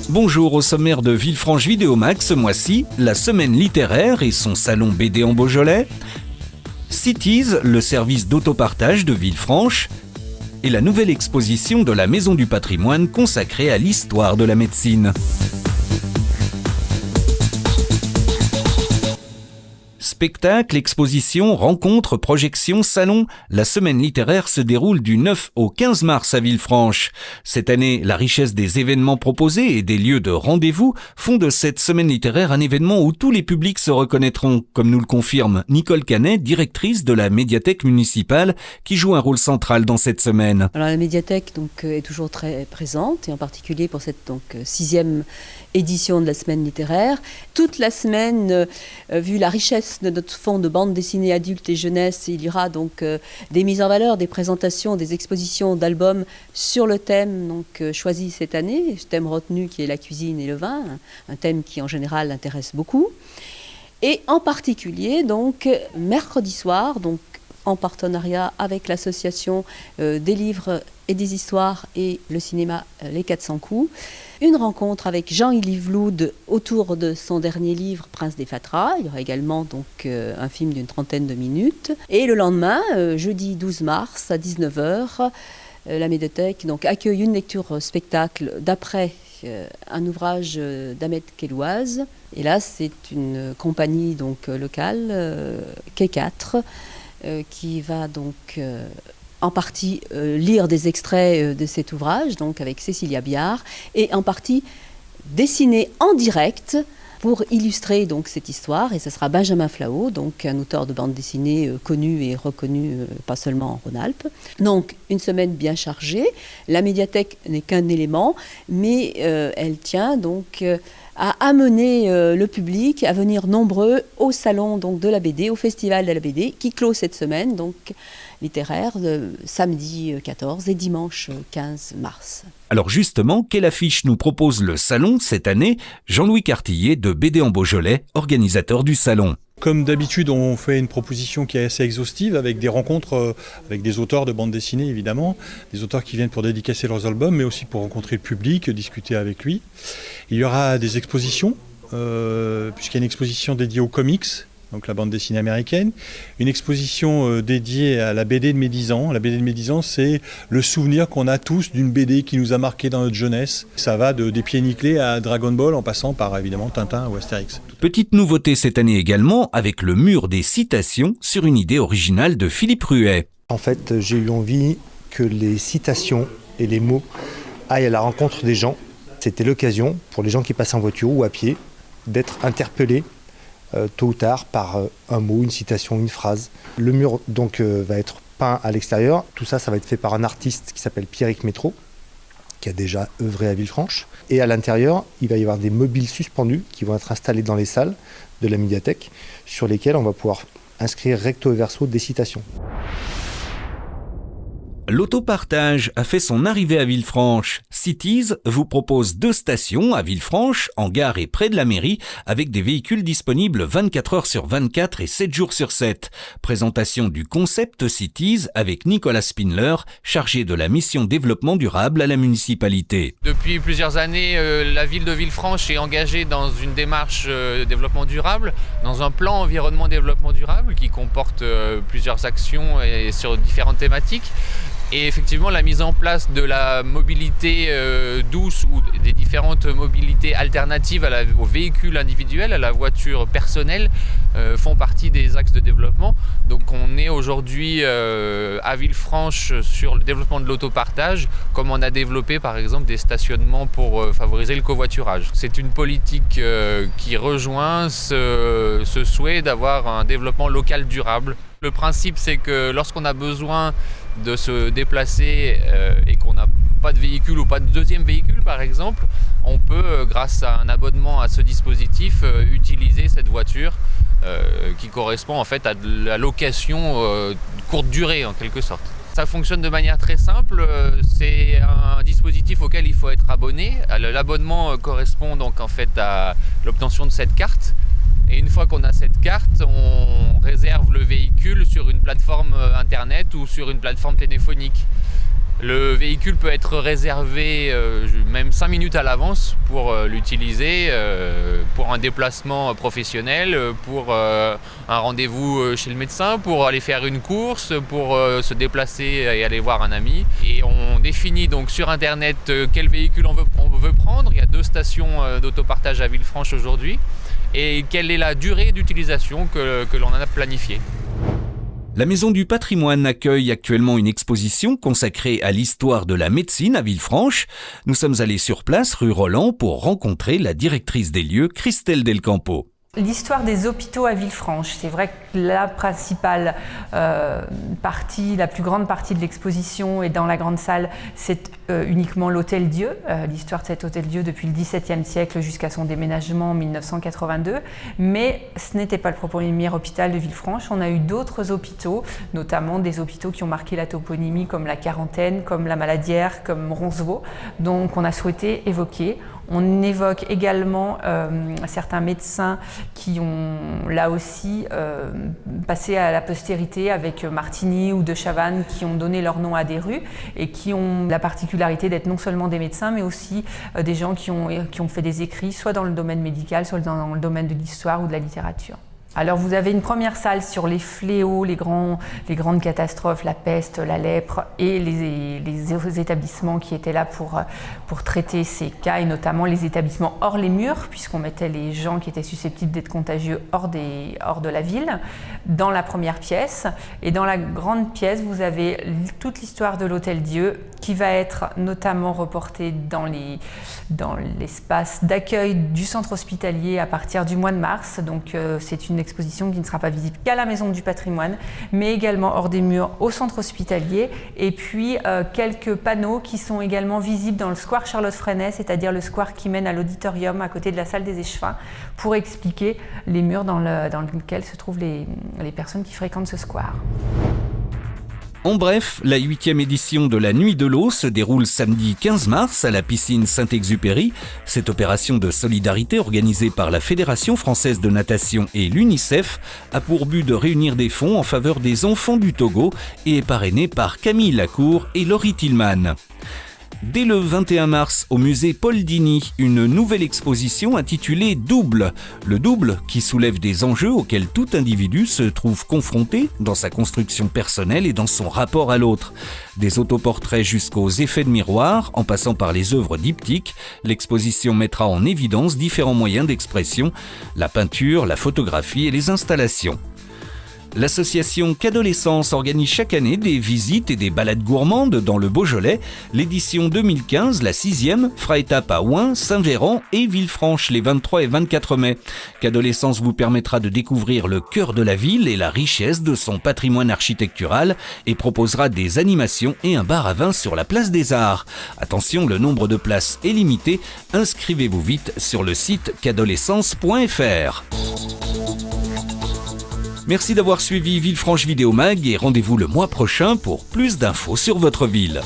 Bonjour, au sommaire de Villefranche Vidéomax ce mois-ci, la semaine littéraire et son salon BD en Beaujolais, Cities, le service d'autopartage de Villefranche, et la nouvelle exposition de la Maison du Patrimoine consacrée à l'histoire de la médecine. Spectacles, expositions, rencontres, projections, salons, la semaine littéraire se déroule du 9 au 15 mars à Villefranche. Cette année, la richesse des événements proposés et des lieux de rendez-vous font de cette semaine littéraire un événement où tous les publics se reconnaîtront, comme nous le confirme Nicole Canet, directrice de la médiathèque municipale, qui joue un rôle central dans cette semaine. Alors la médiathèque est toujours très présente, et en particulier pour cette 6e édition de la semaine littéraire. Toute la semaine, vu la richesse de notre fonds de bande dessinée adultes et jeunesse, il y aura des mises en valeur, des présentations, des expositions d'albums sur le thème choisi cette année, ce thème retenu qui est la cuisine et le vin, un thème qui en général intéresse beaucoup. Et en particulier, mercredi soir, en partenariat avec l'association des livres et des histoires et le cinéma Les 400 coups, une rencontre avec Jean-Yves Loud autour de son dernier livre Prince des Fatras. Il y aura également un film d'une 30aine de minutes. Et le lendemain, jeudi 12 mars à 19h, la médiathèque accueille une lecture spectacle d'après un ouvrage d'Ahmed Kelouaz. Et là, c'est une compagnie locale, K4, qui va en partie lire des extraits de cet ouvrage, avec Cécilia Biard, et en partie dessiner en direct pour illustrer cette histoire. Et ce sera Benjamin Flao, un auteur de bande dessinée connu et reconnu, pas seulement en Rhône-Alpes. Donc une semaine bien chargée. La médiathèque n'est qu'un élément, mais elle tient à amener le public à venir nombreux au salon de la BD, au festival de la BD, qui clôt cette semaine littéraire, samedi 14 et dimanche 15 mars. Alors justement, quelle affiche nous propose le salon cette année? Jean-Louis Cartillet de BD en Beaujolais, organisateur du salon. Comme d'habitude, on fait une proposition qui est assez exhaustive avec des rencontres avec des auteurs de bande dessinée évidemment, des auteurs qui viennent pour dédicacer leurs albums, mais aussi pour rencontrer le public, discuter avec lui. Il y aura des expositions, puisqu'il y a une exposition dédiée aux comics, donc la bande dessinée américaine, une exposition dédiée à la BD de mes 10 ans. La BD de mes 10 ans, c'est le souvenir qu'on a tous d'une BD qui nous a marqué dans notre jeunesse. Ça va des Pieds nickelés à Dragon Ball, en passant par évidemment Tintin ou Astérix. Petite nouveauté cette année également, avec le mur des citations sur une idée originale de Philippe Ruet. En fait, j'ai eu envie que les citations et les mots aillent à la rencontre des gens. C'était l'occasion, pour les gens qui passent en voiture ou à pied, d'être interpellés tôt ou tard par un mot, une citation, une phrase. Le mur va être peint à l'extérieur. Tout ça, ça va être fait par un artiste qui s'appelle Pierrick Métro, qui a déjà œuvré à Villefranche. Et à l'intérieur, il va y avoir des mobiles suspendus qui vont être installés dans les salles de la médiathèque, sur lesquels on va pouvoir inscrire recto et verso des citations. L'autopartage a fait son arrivée à Villefranche. Cities vous propose 2 stations à Villefranche, en gare et près de la mairie, avec des véhicules disponibles 24 heures sur 24 et 7 jours sur 7. Présentation du concept Cities avec Nicolas Spindler, chargé de la mission développement durable à la municipalité. Depuis plusieurs années, la ville de Villefranche est engagée dans une démarche développement durable, dans un plan environnement développement durable qui comporte plusieurs actions et sur différentes thématiques. Et effectivement, la mise en place de la mobilité douce ou des différentes mobilités alternatives aux véhicules individuels, à la voiture personnelle, font partie des axes de développement. Donc on est aujourd'hui à Villefranche sur le développement de l'autopartage, comme on a développé par exemple des stationnements pour favoriser le covoiturage. C'est une politique qui rejoint ce souhait d'avoir un développement local durable. Le principe, c'est que lorsqu'on a besoin de se déplacer et qu'on n'a pas de véhicule ou pas de deuxième véhicule par exemple, on peut, grâce à un abonnement à ce dispositif, utiliser cette voiture qui correspond en fait à de la location courte durée en quelque sorte. Ça fonctionne de manière très simple, c'est un dispositif auquel il faut être abonné. L'abonnement correspond donc en fait à l'obtention de cette carte. Et une fois qu'on a cette carte, on réserve le véhicule sur une plateforme internet ou sur une plateforme téléphonique. Le véhicule peut être réservé même 5 minutes à l'avance pour l'utiliser pour un déplacement professionnel, pour un rendez-vous chez le médecin, pour aller faire une course, pour se déplacer et aller voir un ami. Et on définit donc sur internet quel véhicule on veut prendre. Il y a 2 stations d'autopartage à Villefranche aujourd'hui. Et quelle est la durée d'utilisation que l'on en a planifiée. La Maison du Patrimoine accueille actuellement une exposition consacrée à l'histoire de la médecine à Villefranche. Nous sommes allés sur place, rue Roland, pour rencontrer la directrice des lieux, Christelle Del Campo. L'histoire des hôpitaux à Villefranche, c'est vrai que la principale partie, la plus grande partie de l'exposition et dans la grande salle, c'est uniquement l'Hôtel-Dieu, l'histoire de cet Hôtel-Dieu depuis le XVIIe siècle jusqu'à son déménagement en 1982. Mais ce n'était pas le premier hôpital de Villefranche. On a eu d'autres hôpitaux, notamment des hôpitaux qui ont marqué la toponymie comme la Quarantaine, comme la Maladière, comme Roncevaux, donc on a souhaité évoquer. On évoque également certains médecins qui ont là aussi passé à la postérité avec Martigny ou de Chavannes, qui ont donné leur nom à des rues et qui ont la particularité d'être non seulement des médecins mais aussi des gens qui ont fait des écrits soit dans le domaine médical, soit dans le domaine de l'histoire ou de la littérature. Alors vous avez une première salle sur les fléaux, les grandes catastrophes, la peste, la lèpre et les établissements qui étaient là pour traiter ces cas, et notamment les établissements hors les murs, puisqu'on mettait les gens qui étaient susceptibles d'être contagieux hors de la ville, dans la première pièce. Et dans la grande pièce, vous avez toute l'histoire de l'Hôtel-Dieu qui va être notamment reportée dans l'espace d'accueil du centre hospitalier à partir du mois de mars. Donc c'est une exposition qui ne sera pas visible qu'à la Maison du Patrimoine, mais également hors des murs au centre hospitalier. Et puis quelques panneaux qui sont également visibles dans le square Charlotte Freinet, c'est-à-dire le square qui mène à l'auditorium à côté de la salle des échevins, pour expliquer les murs dans lesquels se trouvent les personnes qui fréquentent ce square. En bref, la 8e édition de la Nuit de l'eau se déroule samedi 15 mars à la piscine Saint-Exupéry. Cette opération de solidarité organisée par la Fédération française de natation et l'UNICEF a pour but de réunir des fonds en faveur des enfants du Togo et est parrainée par Camille Lacour et Laurie Tillman. Dès le 21 mars, au musée Paul Dini, une nouvelle exposition intitulée Double. Le double qui soulève des enjeux auxquels tout individu se trouve confronté dans sa construction personnelle et dans son rapport à l'autre. Des autoportraits jusqu'aux effets de miroir, en passant par les œuvres diptyques, l'exposition mettra en évidence différents moyens d'expression, la peinture, la photographie et les installations. L'association Qu'Adolescence organise chaque année des visites et des balades gourmandes dans le Beaujolais. L'édition 2015, la 6e, fera étape à Oing, Saint-Véran et Villefranche les 23 et 24 mai. Qu'Adolescence vous permettra de découvrir le cœur de la ville et la richesse de son patrimoine architectural et proposera des animations et un bar à vin sur la place des Arts. Attention, le nombre de places est limité. Inscrivez-vous vite sur le site qu'adolescence.fr. Merci d'avoir suivi Villefranche Vidéo Mag et rendez-vous le mois prochain pour plus d'infos sur votre ville.